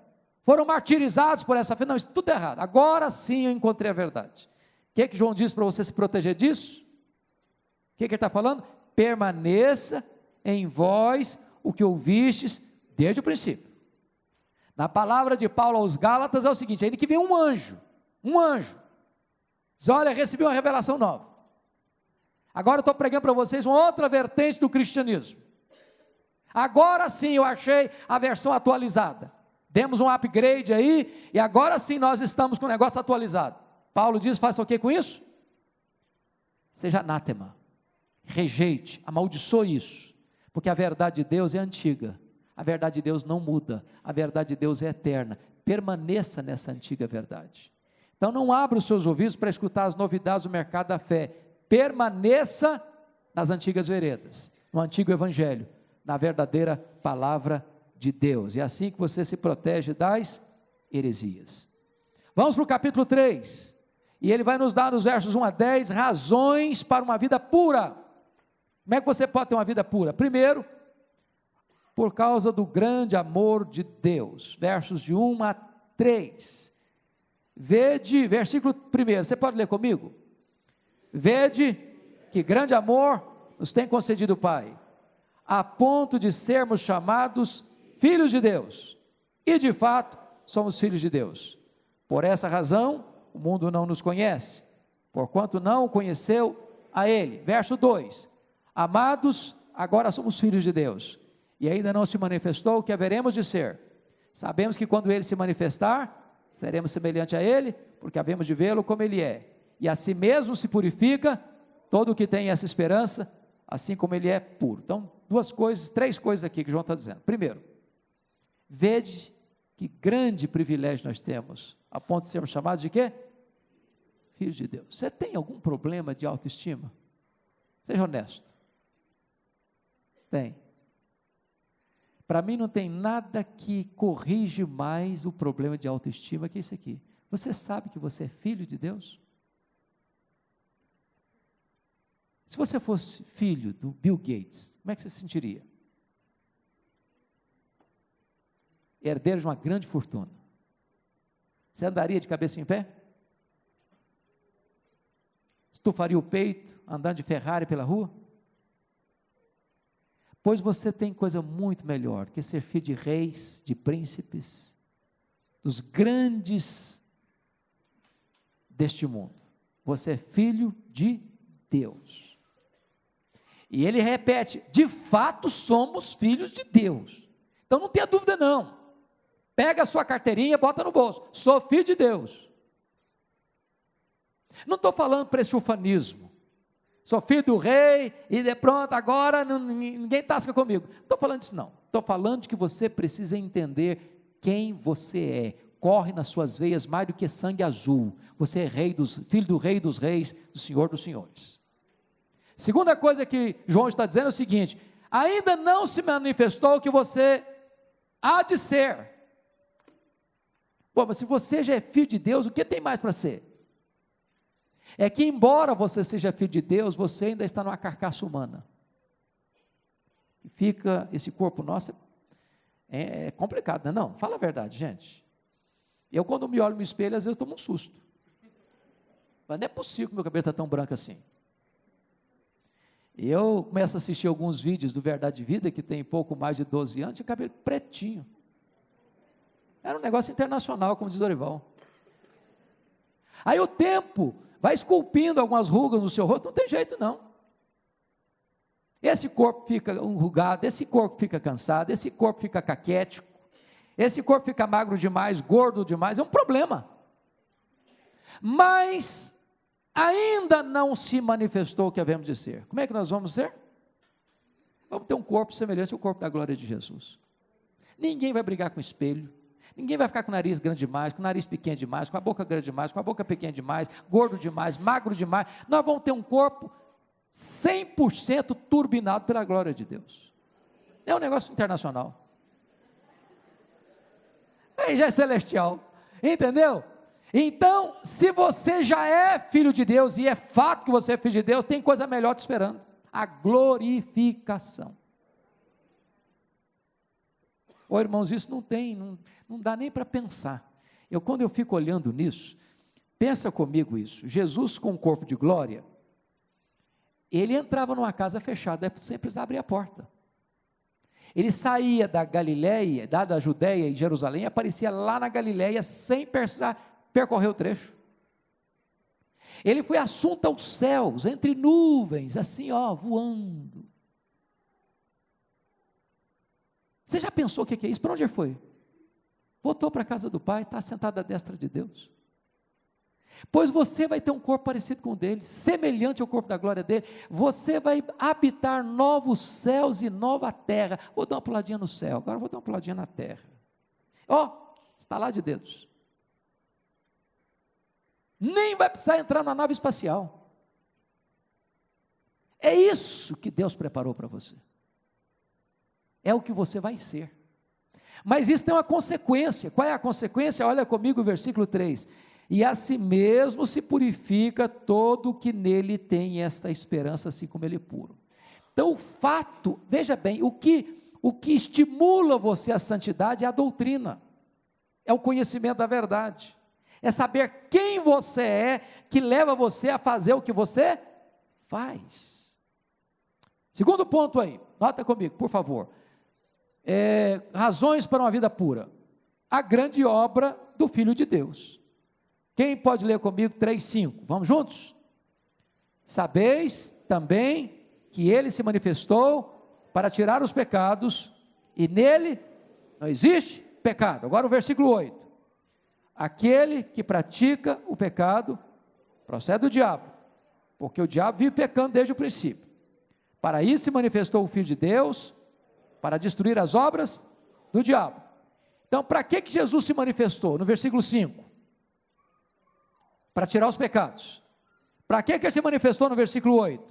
foram martirizados por essa fé. Não, isso tudo é errado. Agora sim eu encontrei a verdade. O que João diz para você se proteger disso? O que ele está falando? Permaneça em vós o que ouvistes desde o princípio. Na palavra de Paulo aos Gálatas é o seguinte: ainda que vem um anjo, diz: olha, recebi uma revelação nova. Agora eu estou pregando para vocês uma outra vertente do cristianismo. Agora sim eu achei a versão atualizada. Demos um upgrade aí, e agora sim nós estamos com o negócio atualizado. Paulo diz: faça o que com isso? Seja anátema, rejeite, amaldiçoe isso, porque a verdade de Deus é antiga, a verdade de Deus não muda, a verdade de Deus é eterna. Permaneça nessa antiga verdade. Então não abra os seus ouvidos para escutar as novidades do mercado da fé. Permaneça nas antigas veredas, no antigo evangelho, na verdadeira palavra de Deus. É assim que você se protege das heresias. Vamos para o capítulo 3, e ele vai nos dar nos versos 1 a 10, razões para uma vida pura. Como é que você pode ter uma vida pura? Primeiro, por causa do grande amor de Deus, versos de 1 a 3, vede, versículo 1, você pode ler comigo? Vede que grande amor nos tem concedido o Pai, a ponto de sermos chamados filhos de Deus, e de fato somos filhos de Deus. Por essa razão o mundo não nos conhece, porquanto não o conheceu a Ele. Verso 2, amados, agora somos filhos de Deus, e ainda não se manifestou o que haveremos de ser. Sabemos que quando Ele se manifestar, seremos semelhante a Ele, porque havemos de vê-lo como Ele é, e a si mesmo se purifica todo o que tem essa esperança, assim como Ele é puro. Então, três coisas aqui que João está dizendo. Primeiro, vede Que grande privilégio nós temos, a ponto de sermos chamados de quê? Filhos de Deus. Você tem algum problema de autoestima? Seja honesto. Tem. Para mim não tem nada que corrige mais o problema de autoestima que isso aqui. Você sabe que você é filho de Deus? Se você fosse filho do Bill Gates, como é que você se sentiria? Herdeiro de uma grande fortuna. Você andaria de cabeça em pé? Estufaria o peito, andando de Ferrari pela rua? Pois você tem coisa muito melhor que ser filho de reis, de príncipes, dos grandes deste mundo. Você é filho de Deus. E ele repete, de fato somos filhos de Deus. Então não tenha dúvida não. Pega a sua carteirinha, bota no bolso. Sou filho de Deus. Não estou falando para esse ufanismo. Sou filho do rei e de pronto, agora ninguém tasca comigo. Não estou falando disso não. Estou falando de que você precisa entender quem você é. Corre nas suas veias mais do que sangue azul. Você é filho do rei dos reis, do senhor dos senhores. Segunda coisa que João está dizendo é o seguinte: ainda não se manifestou o que você há de ser. Bom, mas se você já é filho de Deus, o que tem mais para ser? É que embora você seja filho de Deus, você ainda está numa carcaça humana. E fica, esse corpo nosso é complicado, não é não? Fala a verdade, gente. Eu quando me olho no espelho, às vezes eu tomo um susto. Mas não é possível que meu cabelo está tão branco assim. E eu começo a assistir alguns vídeos do Verdade de Vida, que tem pouco mais de 12 anos, e cabelo pretinho. Era um negócio internacional, como diz Dorival. Aí o tempo vai esculpindo algumas rugas no seu rosto, não tem jeito não. Esse corpo fica enrugado, esse corpo fica cansado, esse corpo fica caquético, esse corpo fica magro demais, gordo demais, é um problema. Mas ainda não se manifestou o que havemos de ser. Como é que nós vamos ser? Vamos ter um corpo semelhante ao corpo da glória de Jesus. Ninguém vai brigar com o espelho. Ninguém vai ficar com o nariz grande demais, com o nariz pequeno demais, com a boca grande demais, com a boca pequena demais, gordo demais, magro demais. Nós vamos ter um corpo 100% turbinado pela glória de Deus. É um negócio internacional. Aí já é celestial, entendeu? Então, se você já é filho de Deus, e é fato que você é filho de Deus, tem coisa melhor te esperando: a glorificação. Ô irmãos, isso não dá nem para pensar. Quando eu fico olhando nisso, pensa comigo isso: Jesus com o corpo de glória, ele entrava numa casa fechada, sem precisar abrir a porta. Ele saía da Galileia, da Judéia e Jerusalém, aparecia lá na Galileia, sem precisar percorrer o trecho. Ele foi assunto aos céus, entre nuvens, assim voando. Você já pensou o que é isso? Para onde ele foi? Voltou para a casa do Pai, está sentado à destra de Deus. Pois você vai ter um corpo parecido com o dele, semelhante ao corpo da glória dele. Você vai habitar novos céus e nova terra. Vou dar uma puladinha no céu, agora vou dar uma puladinha na terra. Está lá de dedos. Nem vai precisar entrar na nave espacial. É isso que Deus preparou para você. É o que você vai ser. Mas isso tem uma consequência. Qual é a consequência? Olha comigo o versículo 3. E a si mesmo se purifica todo o que nele tem esta esperança, assim como ele é puro. Então o fato, veja bem, o que estimula você à santidade é a doutrina, é o conhecimento da verdade, é saber quem você é, que leva você a fazer o que você faz. Segundo ponto aí, nota comigo, por favor. Razões para uma vida pura: a grande obra do Filho de Deus. Quem pode ler comigo 3:5? Vamos juntos? Sabeis também que ele se manifestou para tirar os pecados, e nele não existe pecado. Agora o versículo 8: aquele que pratica o pecado procede do diabo, porque o diabo vive pecando desde o princípio. Para isso se manifestou o Filho de Deus, para destruir as obras do diabo. Então, para que Jesus se manifestou? No versículo 5. Para tirar os pecados. Para que ele se manifestou no versículo 8?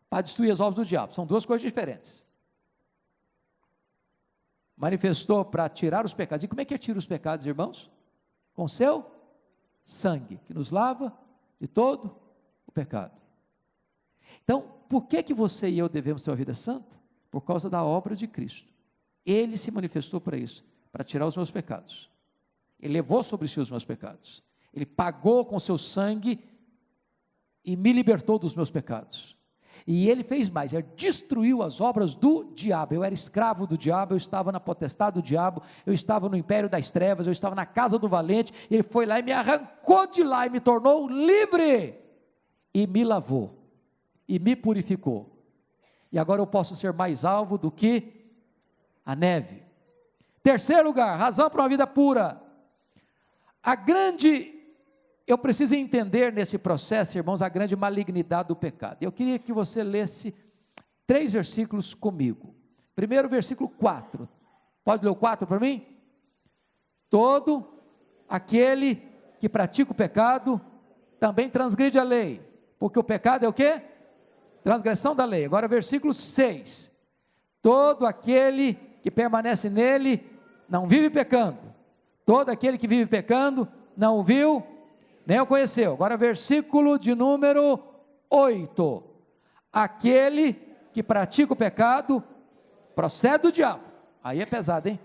Para destruir as obras do diabo. São duas coisas diferentes. Manifestou para tirar os pecados. E como é que tira os pecados, irmãos? Com seu sangue, que nos lava de todo o pecado. Então, por que você e eu devemos ter uma vida santa? Por causa da obra de Cristo. Ele se manifestou para isso, para tirar os meus pecados. Ele levou sobre si os meus pecados. Ele pagou com seu sangue e me libertou dos meus pecados. E ele fez mais, ele destruiu as obras do diabo. Eu era escravo do diabo, eu estava na potestade do diabo, eu estava no império das trevas, eu estava na casa do valente. Ele foi lá e me arrancou de lá e me tornou livre. E me lavou, e me purificou. E agora eu posso ser mais alvo do que a neve. Terceiro lugar, razão para uma vida pura. Eu preciso entender nesse processo, irmãos, a grande malignidade do pecado. Eu queria que você lesse 3 versículos comigo. Primeiro, versículo 4. Pode ler o 4 para mim? Todo aquele que pratica o pecado também transgride a lei. Porque o pecado é o quê? Transgressão da lei. Agora, versículo 6. Todo aquele que permanece nele não vive pecando. Todo aquele que vive pecando não o viu, nem o conheceu. Agora, versículo de número 8. Aquele que pratica o pecado procede do diabo. Aí é pesado, hein?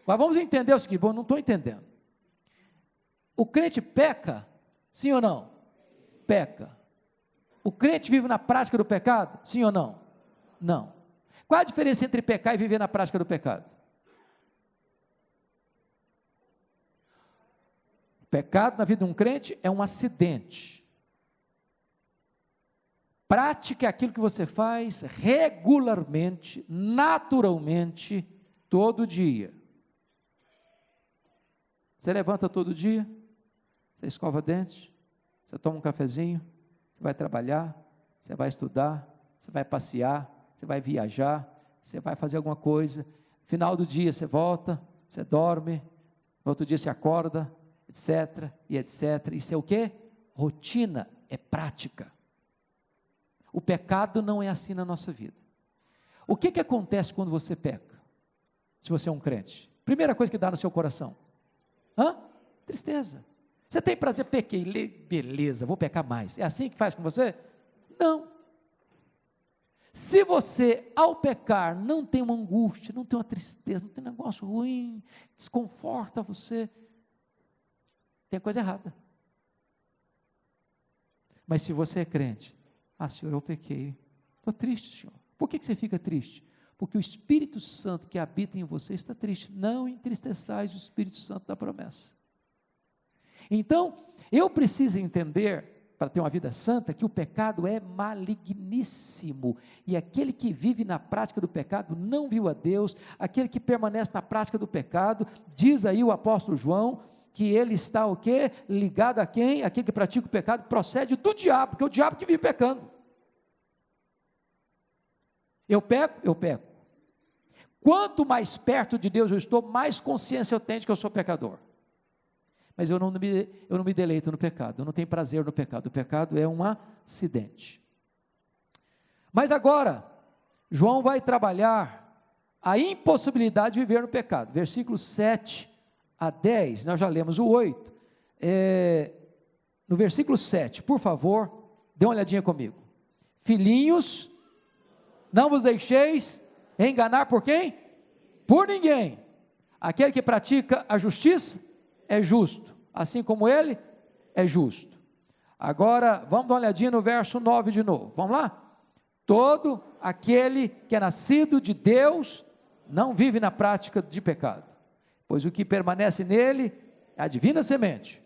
Mas vamos entender o seguinte, bom, não estou entendendo. O crente peca, sim ou não? Peca. O crente vive na prática do pecado, sim ou não? Não. Qual a diferença entre pecar e viver na prática do pecado? Pecado na vida de um crente é um acidente. Prática é aquilo que você faz regularmente, naturalmente, todo dia. Você levanta todo dia, você escova dentes, você toma um cafezinho, você vai trabalhar, você vai estudar, você vai passear, você vai viajar, você vai fazer alguma coisa. No final do dia você volta, você dorme, no outro dia você acorda, etc, e etc. Isso é o quê? Rotina, é prática. O pecado não é assim na nossa vida. O que acontece quando você peca? Se você é um crente? Primeira coisa que dá no seu coração? Tristeza. Você tem prazer, pequei, beleza, vou pecar mais. É assim que faz com você? Não. Se você, ao pecar, não tem uma angústia, não tem uma tristeza, não tem um negócio ruim, desconforta você, tem coisa errada. Mas se você é crente, Senhor, eu pequei, estou triste, Senhor. Por que você fica triste? Porque o Espírito Santo que habita em você está triste. Não entristeçais o Espírito Santo da promessa. Então, eu preciso entender, para ter uma vida santa, que o pecado é maligníssimo, e aquele que vive na prática do pecado não viu a Deus. Aquele que permanece na prática do pecado, diz aí o apóstolo João, que ele está o quê? Ligado a quem? Aquele que pratica o pecado procede do diabo, porque é o diabo que vive pecando. Eu peco. Quanto mais perto de Deus eu estou, mais consciência eu tenho de que eu sou pecador. Mas eu não me deleito no pecado, eu não tenho prazer no pecado. O pecado é um acidente. Mas agora, João vai trabalhar a impossibilidade de viver no pecado. Versículos 7 a 10, nós já lemos o 8. No versículo 7, por favor, dê uma olhadinha comigo. Filhinhos, não vos deixeis enganar por quem? Por ninguém. Aquele que pratica a justiça é justo, assim como ele é justo. Agora, vamos dar uma olhadinha no verso 9 de novo, vamos lá? Todo aquele que é nascido de Deus, não vive na prática de pecado, pois o que permanece nele é a divina semente.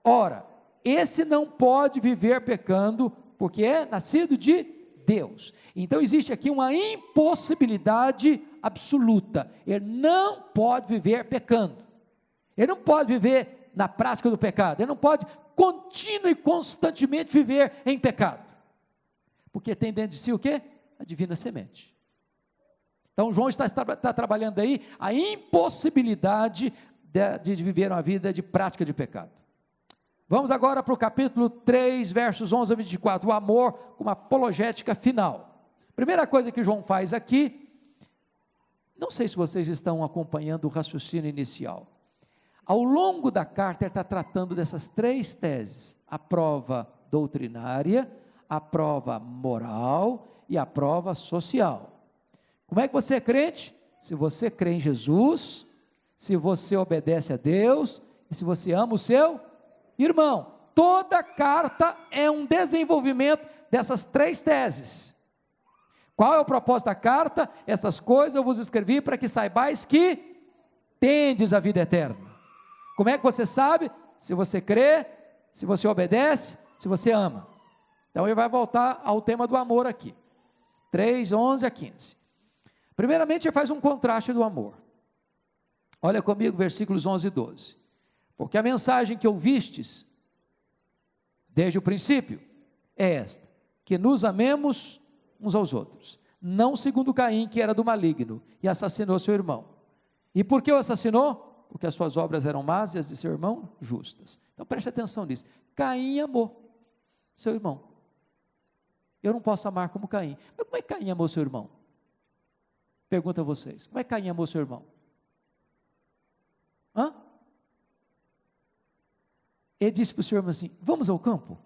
Ora, esse não pode viver pecando, porque é nascido de Deus. Então existe aqui uma impossibilidade absoluta, ele não pode viver pecando. Ele não pode viver na prática do pecado, ele não pode contínua e constantemente viver em pecado, porque tem dentro de si o quê? A divina semente. Então João está trabalhando aí a impossibilidade de viver uma vida de prática de pecado. Vamos agora para o capítulo 3, versos 11 a 24, o amor como apologética final. Primeira coisa que João faz aqui, não sei se vocês estão acompanhando o raciocínio inicial. Ao longo da carta ele está tratando dessas 3 teses, a prova doutrinária, a prova moral e a prova social. Como é que você é crente? Se você crê em Jesus, se você obedece a Deus, e se você ama o seu irmão. Toda carta é um desenvolvimento dessas 3 teses. Qual é o propósito da carta? Essas coisas eu vos escrevi para que saibais que tendes a vida eterna. Como é que você sabe? Se você crê, se você obedece, se você ama. Então ele vai voltar ao tema do amor aqui. 3, 11 a 15. Primeiramente ele faz um contraste do amor. Olha comigo versículos 11 e 12. Porque a mensagem que ouvistes, desde o princípio, é esta: que nos amemos uns aos outros, não segundo Caim, que era do maligno, e assassinou seu irmão. E por que o assassinou? Porque as suas obras eram más e as de seu irmão justas. Então preste atenção nisso. Caim amou seu irmão. Eu não posso amar como Caim. Mas como é que Caim amou seu irmão? Pergunto a vocês, como é que Caim amou seu irmão? Ele disse para o seu irmão assim: vamos ao campo?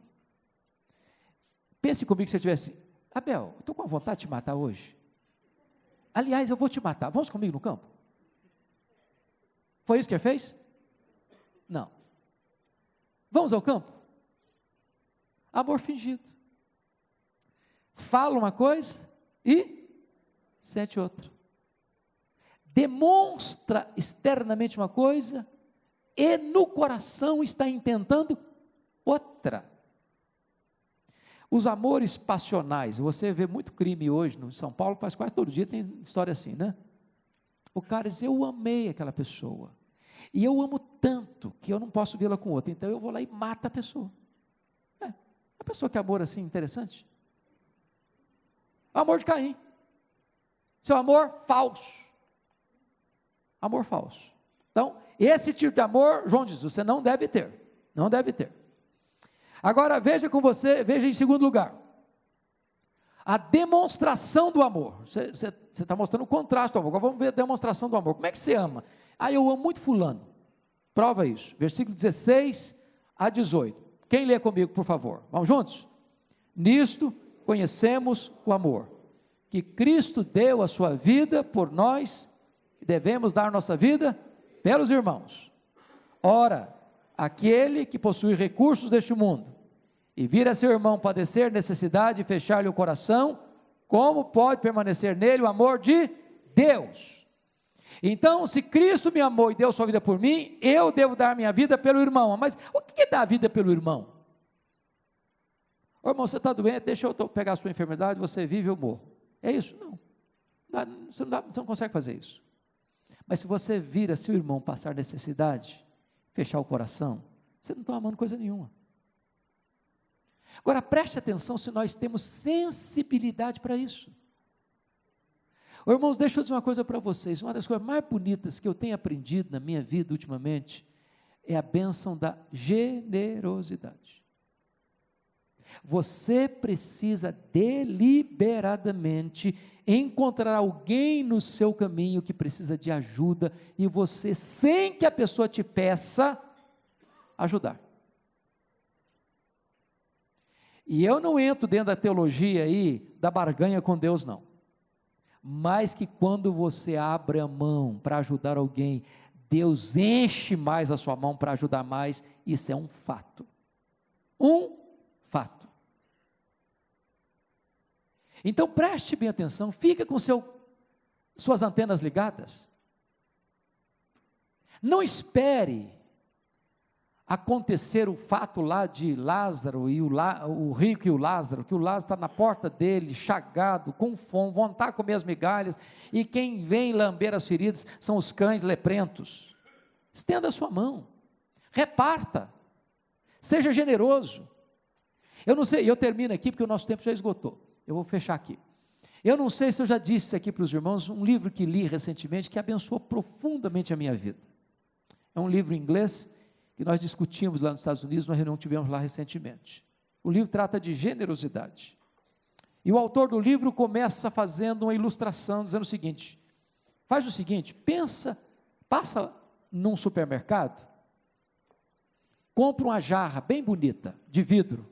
Pense comigo se eu tivesse: Abel, estou com vontade de te matar hoje. Aliás, eu vou te matar, vamos comigo no campo? Foi isso que ele fez? Não. Vamos ao campo? Amor fingido. Fala uma coisa e sente outra. Demonstra externamente uma coisa e no coração está intentando outra. Os amores passionais, você vê muito crime hoje no São Paulo, quase todo dia tem história assim, né? O cara diz: eu amei aquela pessoa, e eu amo tanto, que eu não posso vê-la com outra, então eu vou lá e mato a pessoa. A pessoa que amor assim, interessante. O amor de Caim. Seu amor falso. Amor falso. Então, esse tipo de amor, João diz, você não deve ter. Não deve ter. Agora, veja em segundo lugar. A demonstração do amor. Você está mostrando o contraste do amor. Agora vamos ver a demonstração do amor. Como é que você ama? Eu amo muito fulano. Prova isso. Versículo 16 a 18. Quem lê comigo, por favor? Vamos juntos? Nisto conhecemos o amor, que Cristo deu a sua vida por nós, e devemos dar nossa vida pelos irmãos. Ora, aquele que possui recursos deste mundo, e vir a seu irmão padecer necessidade e fechar-lhe o coração, como pode permanecer nele o amor de Deus? Então, se Cristo me amou e deu sua vida por mim, eu devo dar minha vida pelo irmão. Mas o que é dar a vida pelo irmão? Ô irmão, você está doente, deixa eu pegar a sua enfermidade, você vive, eu morro. É isso? Não. Você não consegue fazer isso. Mas se você vira seu irmão passar necessidade, fechar o coração, você não está amando coisa nenhuma. Agora preste atenção se nós temos sensibilidade para isso. Ô, irmãos, deixa eu dizer uma coisa para vocês, uma das coisas mais bonitas que eu tenho aprendido na minha vida ultimamente, é a bênção da generosidade. Você precisa deliberadamente encontrar alguém no seu caminho que precisa de ajuda, e você, sem que a pessoa te peça, ajudar. E eu não entro dentro da teologia aí, da barganha com Deus não, mas que quando você abre a mão para ajudar alguém, Deus enche mais a sua mão para ajudar mais, isso é um fato. Um fato. Então preste bem atenção, fica com suas antenas ligadas. Não espere acontecer o fato lá de Lázaro e o rico e o Lázaro, que o Lázaro está na porta dele, chagado, com fome, vontade de comer as migalhas, e quem vem lamber as feridas são os cães leprentos. Estenda a sua mão, reparta, seja generoso. Eu não sei, eu termino aqui porque o nosso tempo já esgotou, eu vou fechar aqui. Eu não sei se eu já disse aqui para os irmãos, um livro que li recentemente, que abençoou profundamente a minha vida. É um livro em inglês, que nós discutimos lá nos Estados Unidos, numa reunião que tivemos lá recentemente. O livro trata de generosidade. E o autor do livro começa fazendo uma ilustração, dizendo o seguinte: faz o seguinte, passa num supermercado, compra uma jarra bem bonita, de vidro.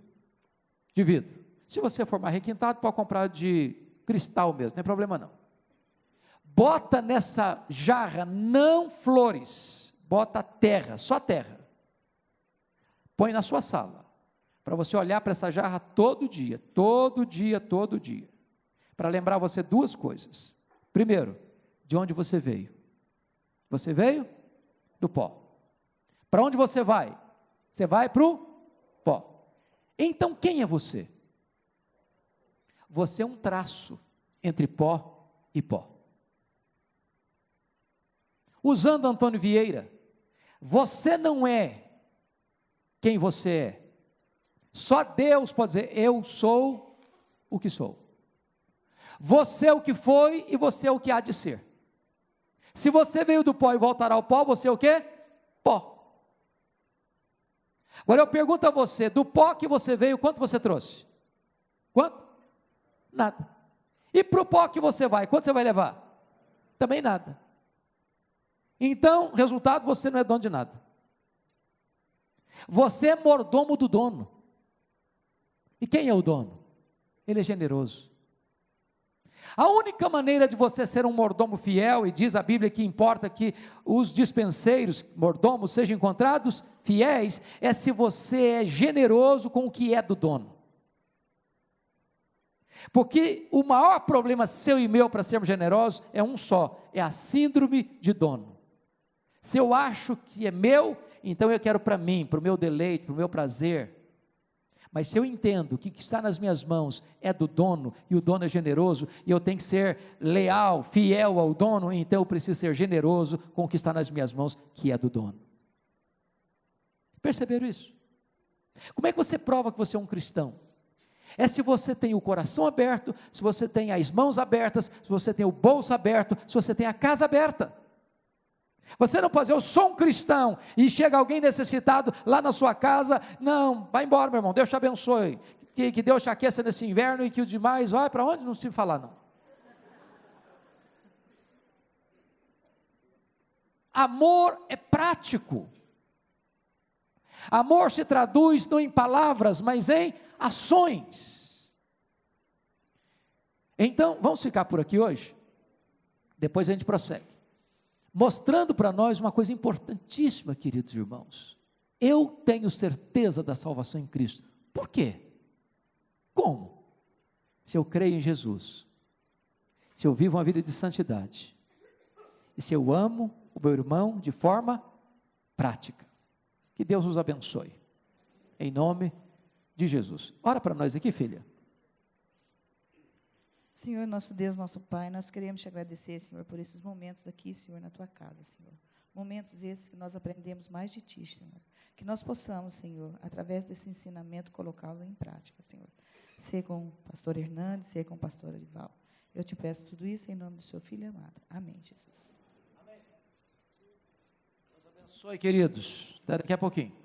Se você for mais requintado, pode comprar de cristal mesmo, não tem problema não. Bota nessa jarra não flores, bota terra, só terra. Põe na sua sala, para você olhar para essa jarra todo dia, para lembrar você duas coisas. Primeiro, de onde você veio? Você veio do pó. Para onde você vai? Você vai para o pó. Então quem é você? Você é um traço entre pó e pó. Usando Antônio Vieira, você não é quem você é. Só Deus pode dizer, eu sou o que sou. Você é o que foi e você é o que há de ser. Se você veio do pó e voltará ao pó, você é o quê? Pó. Agora eu pergunto a você, do pó que você veio, quanto você trouxe? Quanto? Nada. E para o pó que você vai, quanto você vai levar? Também nada. Então, resultado, você não é dono de nada. Você é mordomo do dono. E quem é o dono? Ele é generoso. A única maneira de você ser um mordomo fiel, e diz a Bíblia que importa que os dispenseiros, mordomos, sejam encontrados fiéis, é se você é generoso com o que é do dono. Porque o maior problema seu e meu para sermos generosos é um só, é a síndrome de dono. Se eu acho que é meu, então eu quero para mim, para o meu deleite, para o meu prazer. Mas se eu entendo que o que está nas minhas mãos é do dono, e o dono é generoso, e eu tenho que ser leal, fiel ao dono, então eu preciso ser generoso com o que está nas minhas mãos, que é do dono. Perceberam isso? Como é que você prova que você é um cristão? É se você tem o coração aberto, se você tem as mãos abertas, se você tem o bolso aberto, se você tem a casa aberta. Você não pode dizer, eu sou um cristão, e chega alguém necessitado lá na sua casa, não, vai embora meu irmão, Deus te abençoe, que Deus te aqueça nesse inverno, e que o demais, vai para onde? Não se falar não. Amor é prático. Amor se traduz não em palavras, mas em ações. Então, vamos ficar por aqui hoje, depois a gente prossegue, mostrando para nós uma coisa importantíssima, queridos irmãos. Eu tenho certeza da salvação em Cristo. Por quê? Como? Se eu creio em Jesus, se eu vivo uma vida de santidade, e se eu amo o meu irmão de forma prática. Que Deus nos abençoe, em nome de Jesus. Ora para nós aqui, filha. Senhor, nosso Deus, nosso Pai, nós queremos te agradecer, Senhor, por esses momentos aqui, Senhor, na tua casa, Senhor. Momentos esses que nós aprendemos mais de ti, Senhor. Que nós possamos, Senhor, através desse ensinamento, colocá-lo em prática, Senhor. Ser com o pastor Hernandes, ser com o pastor Arival. Eu te peço tudo isso em nome do seu Filho amado. Amém, Jesus. Amém. Deus abençoe, queridos. Até daqui a pouquinho.